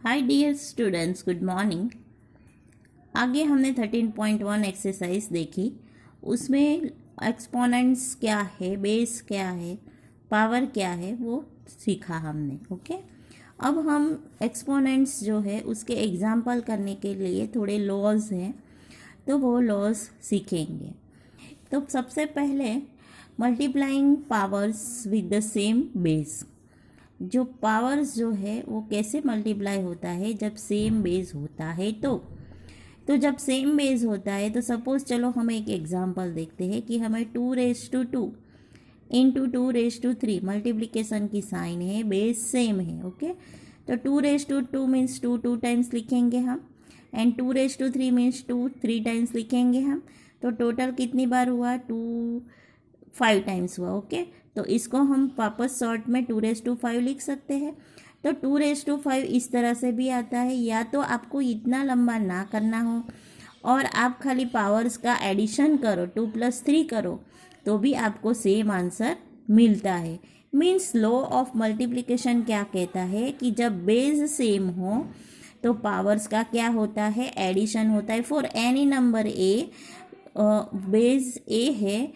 हाय dear students, good morning. आगे हमने 13.1 exercise देखी। उसमें एक्सपोनेंट्स क्या है, बेस क्या है, पावर क्या है, वो सीखा हमने। ओके, अब हम एक्सपोनेंट्स जो है उसके एग्जाम्पल करने के लिए थोड़े लॉज हैं, तो वो लॉज सीखेंगे। तो सबसे पहले multiplying powers with the same base. जो पावर्स जो है वो कैसे मल्टीप्लाई होता है, जब सेम बेस होता है। तो जब सेम बेस होता है तो सपोज चलो हम एक एग्जांपल देखते हैं कि हमें 2^2 इंटू 2^3 मल्टीप्लिकेशन की साइन है, बेस सेम है। ओके, तो 2^2 मीन्स 2 टाइम्स लिखेंगे हम, एंड 2^3 मीन्स 2 3 टाइम्स लिखेंगे हम। तो टोटल कितनी बार हुआ, 2 5 टाइम्स हुआ। ओके, तो इसको हम वापस शॉर्ट में 2^5 लिख सकते हैं। तो 2^5 इस तरह से भी आता है, या तो आपको इतना लंबा ना करना हो और आप खाली पावर्स का एडिशन करो, 2 + 3 करो, तो भी आपको सेम आंसर मिलता है। मीन्स लॉ ऑफ मल्टीप्लिकेशन क्या कहता है कि जब बेस सेम हो तो पावर्स का क्या होता है, एडिशन होता है। For any number A, base A है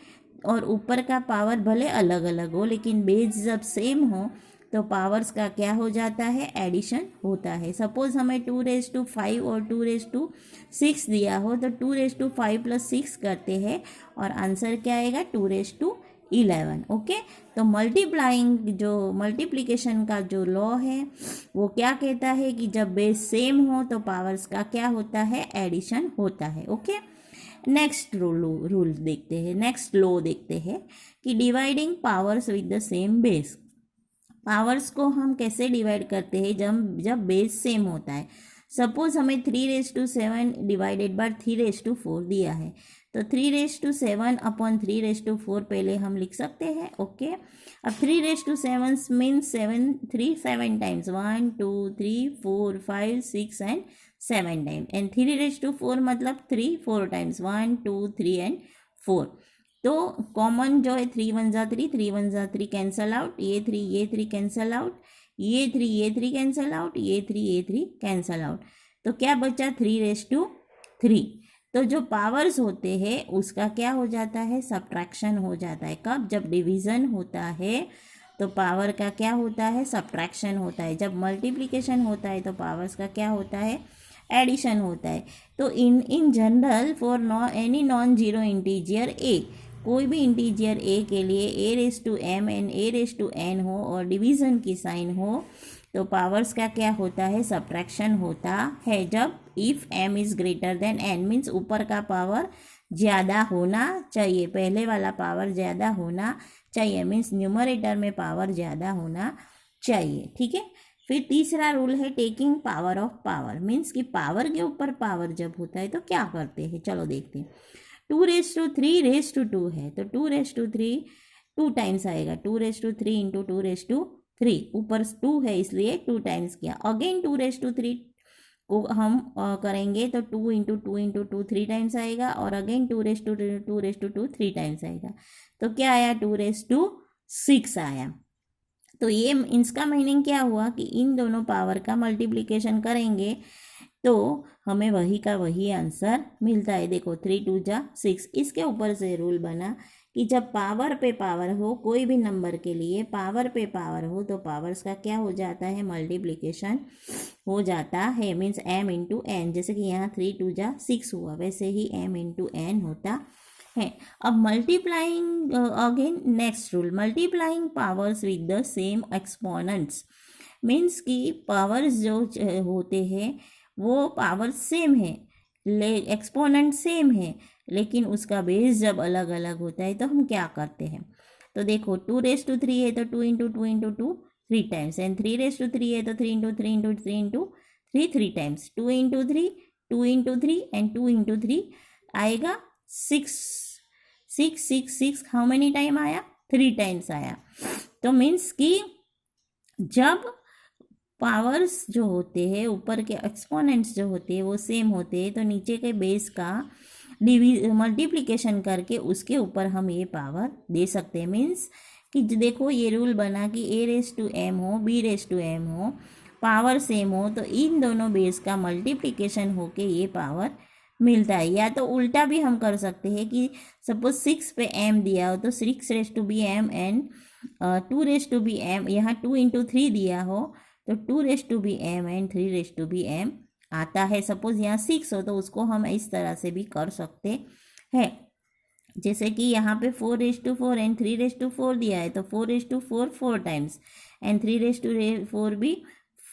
और ऊपर का पावर भले अलग अलग हो, लेकिन बेस जब सेम हो तो पावर्स का क्या हो जाता है, एडिशन होता है। सपोज हमें 2^5 और 2^6 दिया हो, तो 2^5 + 6 करते हैं और आंसर क्या आएगा, 2^11। ओके, तो मल्टीप्लिकेशन का जो लॉ है वो क्या कहता है कि जब बेस सेम हो तो पावर्स का क्या होता है, एडिशन होता है। ओके, नेक्स्ट रूल देखते हैं, नेक्स्ट लॉ देखते हैं कि dividing powers with the same base. Powers को हम कैसे डिवाइड करते हैं, जब बेस सेम होता है। सपोज हमें 3^7 डिवाइडेड बाय 3^4 दिया है, तो 3^7 अपॉन 3^4 पहले हम लिख सकते हैं। ओके, अब 3^7 means 7 times, 1 2 3 4 5 6 and 7 time, and 3^4 मतलब 3 4 टाइम्स, 1 2 3 एंड 4। तो कॉमन जो है 3 1 जा 3, 3 1 जा 3 कैंसल आउट, ये 3 कैंसल आउट, ये 3 कैंसल आउट, ये 3 कैंसल आउट। तो क्या बचा, 3^3। तो जो पावर्स होते हैं उसका क्या हो जाता है, सब्ट्रैक्शन हो जाता है। कब, जब डिवीज़न होता है तो पावर का क्या होता है, सब्ट्रैक्शन होता है। जब मल्टीप्लिकेशन होता है तो पावर्स का क्या होता है, एडिशन होता है। तो in general for any non zero integer A, कोई भी इंटीजर ए के लिए a⁻m एंड a⁻n हो और डिवीज़न की साइन हो तो पावर्स का क्या होता है, सब्ट्रैक्शन होता है। जब if m is greater than n means ऊपर का पावर ज़्यादा होना चाहिए, पहले वाला पावर ज़्यादा होना चाहिए, मीन्स न्यूमरेटर में पावर ज़्यादा होना चाहिए। ठीक है, फिर तीसरा रूल है taking power of power. Means कि पावर के ऊपर पावर जब होता है तो क्या करते हैं, चलो देखते हैं। 2^3 है तो 2^3 2 टाइम्स आएगा, 2^3 इंटू 2^3, ऊपर 2 है इसलिए 2 टाइम्स किया। अगेन 2^3 को हम करेंगे तो 2 इंटू 2 3 टाइम्स आएगा, और अगेन 2^2 3 टाइम्स आएगा। तो क्या आया, 2^6 आया। तो ये इसका मीनिंग क्या हुआ कि इन दोनों पावर का मल्टीप्लिकेशन करेंगे तो हमें वही का वही आंसर मिलता है। देखो 3 2 जा 6, इसके ऊपर से रूल बना कि जब पावर पे पावर हो, कोई भी नंबर के लिए पावर पे पावर हो तो पावर्स का क्या हो जाता है, मल्टीप्लिकेशन हो जाता है। मीन्स m इंटू n, जैसे कि यहाँ 3 2 जा 6 हुआ, वैसे ही m इंटू n होता है। अब multiplying again next rule, multiplying powers with the same exponents. Means कि पावर्स जो होते हैं वो पावर सेम है, एक्सपोनेंट सेम है, लेकिन उसका बेस जब अलग अलग होता है तो हम क्या करते हैं। तो देखो 2^3 है तो 2 इंटू 2 इंटू 2 3 टाइम्स, एंड 3^3 है तो 3 into 3 into 3 into 3 times, 2 into 3 2 into 3 and 2 into 3 आएगा 6 6 6 6, हाउ मेनी टाइम आया, 3 टाइम्स आया। तो मीन्स कि जब पावर्स जो होते हैं, ऊपर के एक्सपोनेंट्स जो होते हैं वो सेम होते हैं, तो नीचे के बेस का मल्टीप्लिकेशन करके उसके ऊपर हम ये पावर दे सकते हैं। मीन्स कि देखो ये रूल बना कि a⁻m हो, b⁻m हो, पावर सेम हो तो इन दोनों बेस का मल्टीप्लिकेशन होके ये पावर मिलता है। या तो उल्टा भी हम कर सकते हैं कि सपोज 6 पे m दिया हो तो 6 raise to be m and 2 raise to be m, यहाँ 2 इंटू 3 दिया हो तो 2 raise to be m and 3 raise to be m आता है। सपोज यहाँ 6 हो तो उसको हम इस तरह से भी कर सकते हैं, जैसे कि यहाँ पे 4 raise to 4 and 3 raise to 4 दिया है तो 4 raise to 4 4 times and 3 raise to 4 भी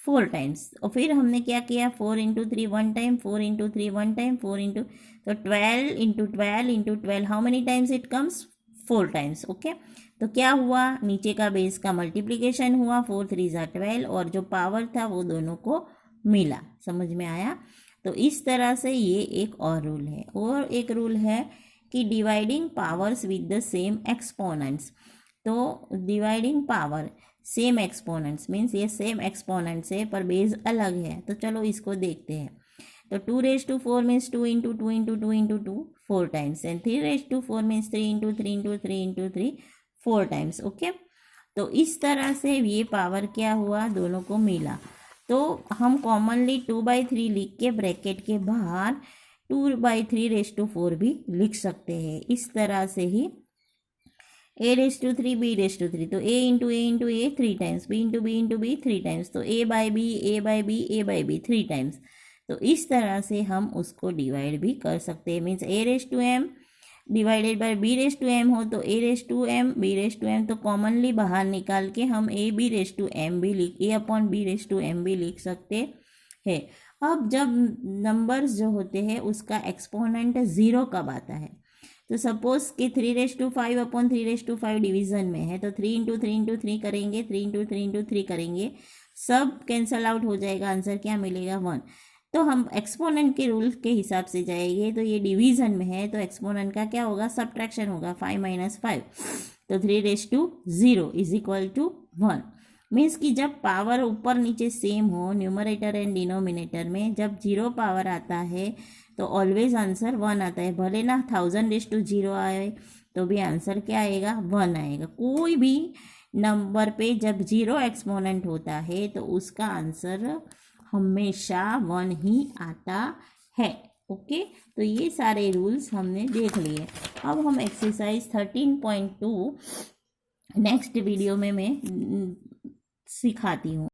4 टाइम्स। और फिर हमने क्या किया, 4 into 3 1 time, 4 into 3 1 time, 4 into, तो 12 into 12 into 12 how many times it comes, 4 times. Okay, तो क्या हुआ, नीचे का बेस का मल्टीप्लिकेशन हुआ, 4 3 ज़ा 12 और जो पावर था वो दोनों को मिला। समझ में आया? तो इस तरह से ये एक और रूल है। और एक रूल है कि dividing powers with the same exponents. तो dividing power same exponents means ये सेम एक्सपोनेंट्स है पर बेस अलग है। तो चलो इसको देखते हैं। तो 2 raise to 4 means 2 into 2 into 2 into 2 4 times and 3 raise to 4 means 3 into 3 into 3 into 3 4 times. Okay, तो इस तरह से ये पावर क्या हुआ, दोनों को मिला। तो हम कॉमनली 2/3 लिख के ब्रैकेट के बाहर 2/3 रेज टू 4 भी लिख सकते हैं। इस तरह से ही a raise to 3 b raise to 3, तो a into a 3 times, b into b 3 times, तो a बाई b 3 टाइम्स। तो इस तरह से हम उसको डिवाइड भी कर सकते हैं। Means a raise to m divided by b raise to m हो तो a raise to m b raise to m, तो कॉमनली बाहर निकाल के हम a b raise to m भी a upon b raise to m भी लिख सकते हैं। अब जब नंबर्स जो होते हैं उसका एक्सपोनेंट 0 कब आता है, तो सपोज कि 3 raise to 5 upon 3 raise to 5 division में है तो 3 इंटू 3 इंटू 3 करेंगे, 3 इंटू 3 इंटू 3 करेंगे, सब कैंसल आउट हो जाएगा, आंसर क्या मिलेगा 1। तो हम एक्सपोनेंट के रूल के हिसाब से जाएंगे तो ये डिवीजन में है तो एक्सपोनेंट का क्या होगा, सब्ट्रैक्शन होगा, 5 माइनस 5, तो 3 raise to 0 is equal to 1। Means कि जब पावर ऊपर नीचे सेम हो न्यूमरेटर एंड डिनोमिनेटर में, जब 0 पावर आता है तो ऑलवेज आंसर 1 आता है। भले ना 1000 रेज टू 0 आए तो भी आंसर क्या आएगा, 1 आएगा। कोई भी नंबर पे जब 0 एक्सपोनेंट होता है तो उसका आंसर हमेशा 1 ही आता है। ओके, तो ये सारे रूल्स हमने देख लिए। अब हम एक्सरसाइज 13.2 नेक्स्ट वीडियो में मैं सिखाती हूँ।